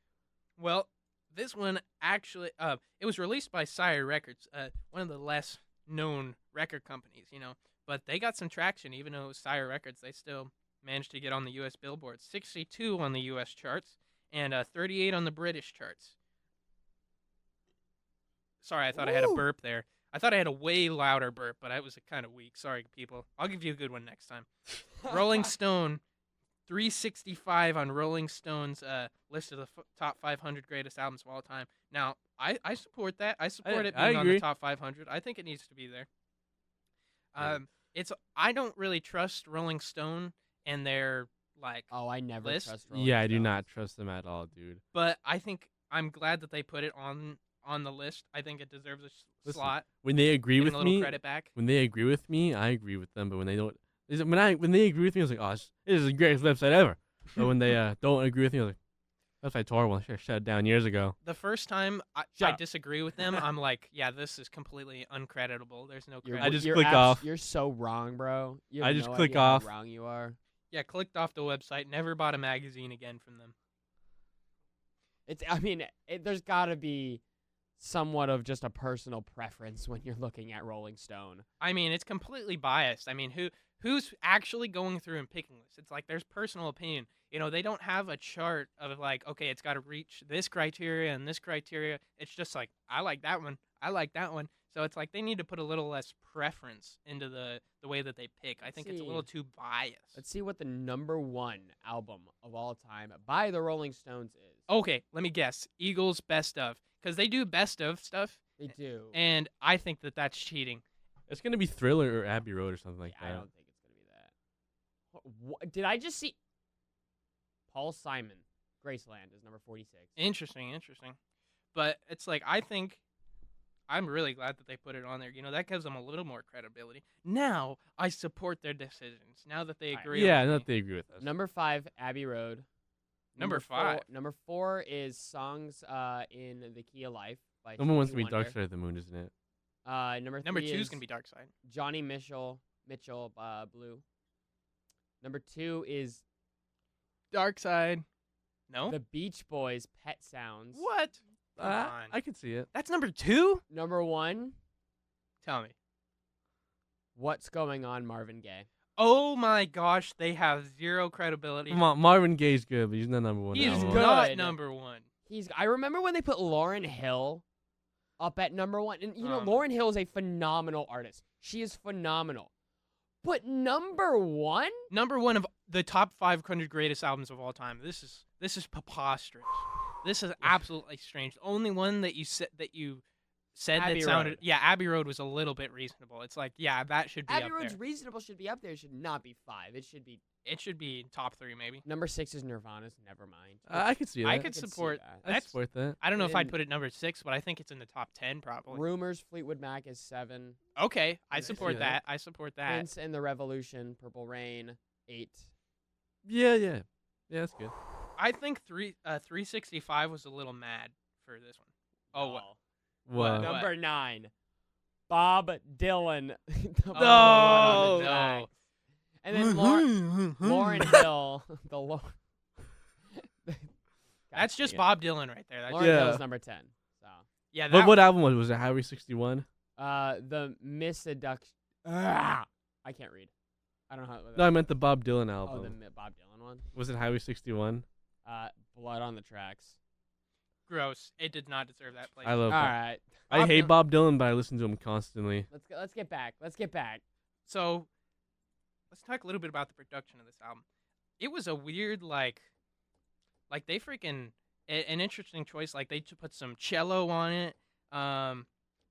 Well, this one actually, it was released by Sire Records, one of the less known record companies, you know. But they got some traction, even though it was Sire Records. They still managed to get on the U.S. Billboard, 62 on the U.S. charts, and 38 on the British charts. Sorry, I thought I had a Ooh. burp there. I thought I had a way louder burp, but I was kind of weak. Sorry, people. I'll give you a good one next time. Rolling Stone, 365 on Rolling Stone's list of the top 500 greatest albums of all time. Now, I support that. I support it I being on the agree. top 500. I think it needs to be there. Yeah. I don't really trust Rolling Stone and their like, Oh, I never List? trust Rolling Yeah, I do Stones. not trust them at all, dude. but I think I'm glad that they put it on the list. I think it deserves a Listen, slot. When they agree Getting with a little me, credit back. when they agree with me, I agree with them. But when they don't, when they agree with me, I was like, oh, this is the greatest website ever. But when they don't agree with me, I was like, website's horrible. I should have shut it down years ago. The first time I Shut up. disagree with them, I'm like, yeah, this is completely uncreditable. There's no You're, credit. I just you're click off. You're so wrong, bro. You I have just no click idea how off. wrong you are. Yeah, clicked off the website. Never bought a magazine again from them. It's. I mean, there's got to be somewhat of just a personal preference when you're looking at Rolling Stone. I mean, it's completely biased. I mean, who's actually going through and picking this? It's like there's personal opinion. You know, they don't have a chart of like, okay, it's got to reach this criteria and this criteria. It's just like, I like that one. I like that one. So it's like they need to put a little less preference into the way that they pick. I think it's a little see. too biased. Let's see what the #1 album of all time by the Rolling Stones is. Okay, let me guess. Eagles best of, because they do best of stuff, They do. and I think that that's cheating. It's gonna be Thriller or Abbey Road or something like Yeah, I that. don't think it's gonna be that. What, did I just see? Paul Simon, Graceland is number 46. Interesting. But it's like, I think I'm really glad that they put it on there. You know, that gives them a little more credibility. Now I support their decisions. Now that they Alright. agree. Yeah, with not me. they agree with us. Number 5, Abbey Road. Number four- 5. Number 4 is Songs in the Key of Life by Number one's Stevie gonna be Dark Wonder. Side of the Moon, isn't it? Number 3 Number 2 is is gonna be Dark Side. Johnny Mitchell, Blue. Number 2 is Dark Side. No. The Beach Boys, Pet Sounds. What? Come on. I can see it. That's number 2. Number 1, Tell me. What's Going On, Marvin Gaye. Oh my gosh, they have zero credibility. Come on, Marvin Gaye's good, but he's not number one. He's album. good. not number 1. I remember when they put Lauryn Hill up at number 1, and you know my Lauryn Hill is a phenomenal artist. She is phenomenal. But number 1? Number 1 of the top 500 greatest albums of all time. This is preposterous. This is absolutely strange. The only one that you said Abbey that sounded Road. yeah, Abbey Road was a little bit reasonable. It's like, yeah, that should be Abbey up Road's there. reasonable should be up there. It should not be 5. It should be It should be top 3 maybe. number 6 is Nirvana's Nevermind. I could see that. I I could could see support that. I that's support that. I don't know if I'd And- put it number 6, but I think it's in the top 10 probably. Rumors, Fleetwood Mac is 7. Okay, I can see support that. that. I support that. Prince and the Revolution, Purple Rain, 8. Yeah, that's good. I think 365 was a little mad for this one. Oh, what? No. Well, No. Number 9, Bob Dylan. The Oh, number one on the no. track. And then Lauryn Hill. The That's just Bob Dylan right there. That's Lauryn Yeah. Hill's number 10. So, that what album was it? Was it Highway 61? the Misseduction. I can't read. I don't know how. No, I meant the Bob Dylan Oh, the album. Bob Dylan one. Was it Highway 61? Blood on the Tracks. Gross. It did not deserve that place. I love. All right, I Bob hate Dylan- Bob Dylan, but I listen to him constantly. let's get back. Let's get back. So, let's talk a little bit about the production of this album. It was a weird, like they freaking an interesting choice. Like they put some cello on it.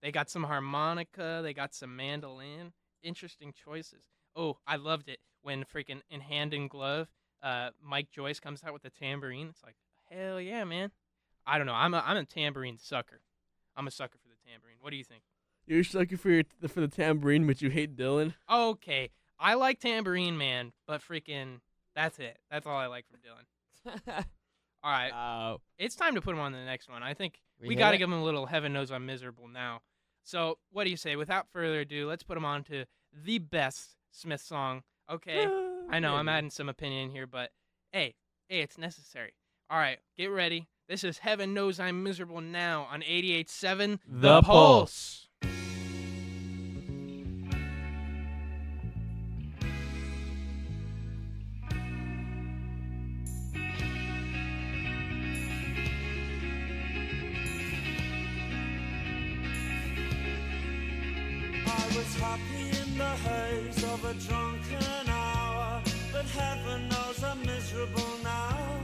They got some harmonica. They got some mandolin. Interesting choices. Oh, I loved it when freaking in Hand in Glove, Mike Joyce comes out with the tambourine. It's like, hell yeah, man. I don't know. I'm a tambourine sucker. I'm a sucker for the tambourine. What do you think? You're sucker for the tambourine, but you hate Dylan. Okay, I like Tambourine Man, but freaking, that's it. That's all I like from Dylan. All right, it's time to put him on the next one. I think we hit got to it? give him a little Heaven Knows I'm Miserable Now. So, what do you say? Without further ado, let's put him on to the best Smith song. Okay, I know I'm adding some opinion here, but hey, it's necessary. All right, get ready. This is Heaven Knows I'm Miserable Now on 88.7 The Pulse. I was happy in the haze of a drunken hour, but heaven knows I'm miserable now.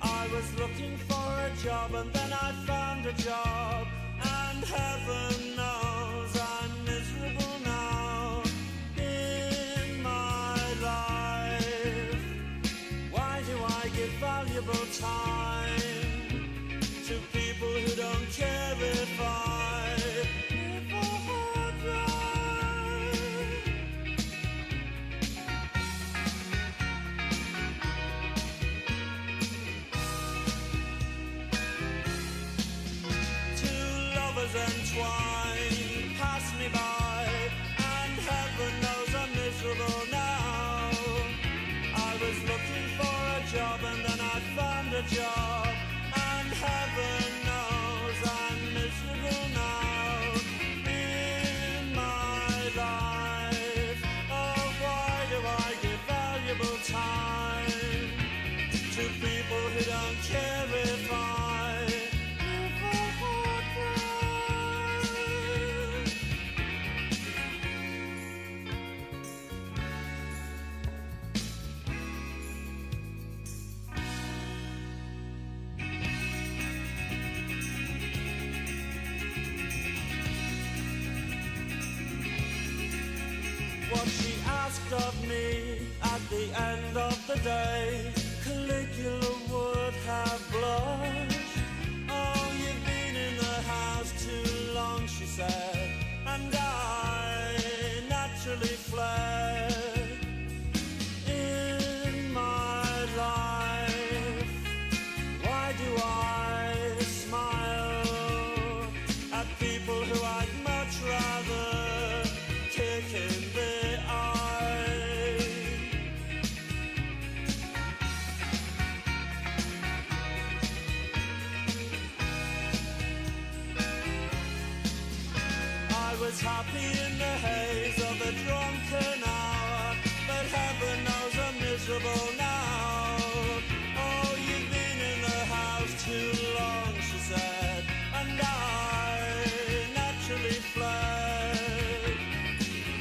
I was looking for a job and then I found a job, and heaven knows I'm miserable now. In my life, why do I give valuable time to people who don't care if I live or die? Two lovers entwined pass me by, and heaven knows I'm miserable now. I was looking for a job and then I found a job, and heaven knows I'm miserable now. In my life, oh why do I give valuable time to people who don't care if I live or die? What she asked of me at the end of the day, Caligula would have blushed. Oh, you've been in the house too long, she said, and I naturally fled. In my life, why do I smile at people who I'd much rather kick in the eye? I was happy in the haze of a drunken hour, but heaven knows I'm miserable now. Oh, you've been in the house too long, she said, and I naturally fled.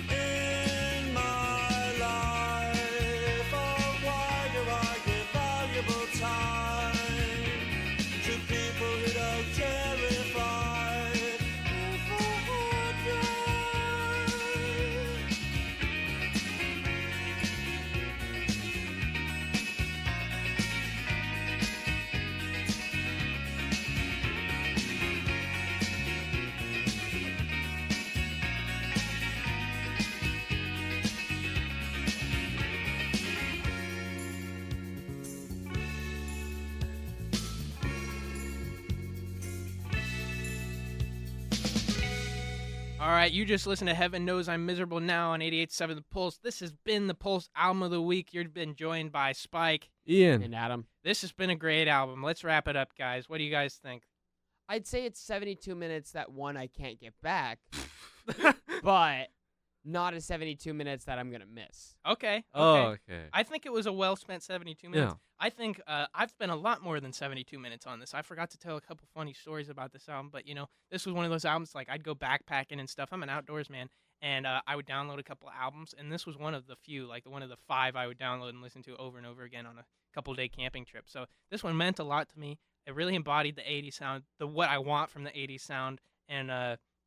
In my life, oh, why do I give valuable time to people who don't care if I live or die? All right, you just listened to Heaven Knows I'm Miserable Now on 88.7 The Pulse. This has been the Pulse Album of the Week. You've been joined by Spike. Ian. And Adam, This has been a great album. Let's wrap it up, guys. What do you guys think? I'd say it's 72 minutes that one I can't get back, but not a 72 minutes that I'm gonna miss. Okay. Oh, Okay. okay. I think it was a well spent 72 minutes. Yeah. I think I've spent a lot more than 72 minutes on this. I forgot to tell a couple funny stories about this album, but this was one of those albums like I'd go backpacking and stuff. I'm an outdoors man, and I would download a couple albums, and this was one of the few, like one of the 5 I would download and listen to over and over again on a couple day camping trip. So this one meant a lot to me. It really embodied the 80s sound, what I want from the 80s sound, and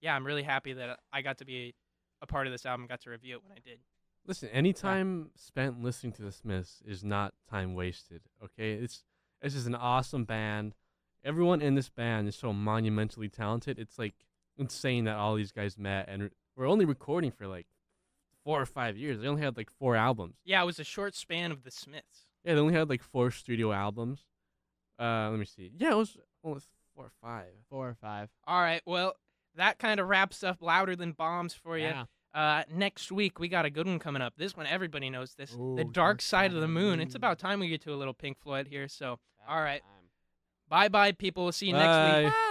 yeah, I'm really happy that I got to be a part of this album, got to review it when I did. Listen, any time spent listening to the Smiths is not time wasted. Okay, it's just an awesome band. Everyone in this band is so monumentally talented. It's like insane that all these guys met and we're only recording for like 4 or 5 years. They only had like 4 albums. Yeah, it was a short span of the Smiths. Yeah, they only had like 4 studio albums. Let me see. Yeah, it was almost 4 or 5. 4 or 5. All right, well, that kind of wraps up Louder Than Bombs for you. Yeah. Next week, we got a good one coming up. This one, everybody knows this. Ooh, The Dark Side of the Moon. It's about time we get to a little Pink Floyd here. So, all right. Time. bye-bye, people. We'll see you next week. Bye.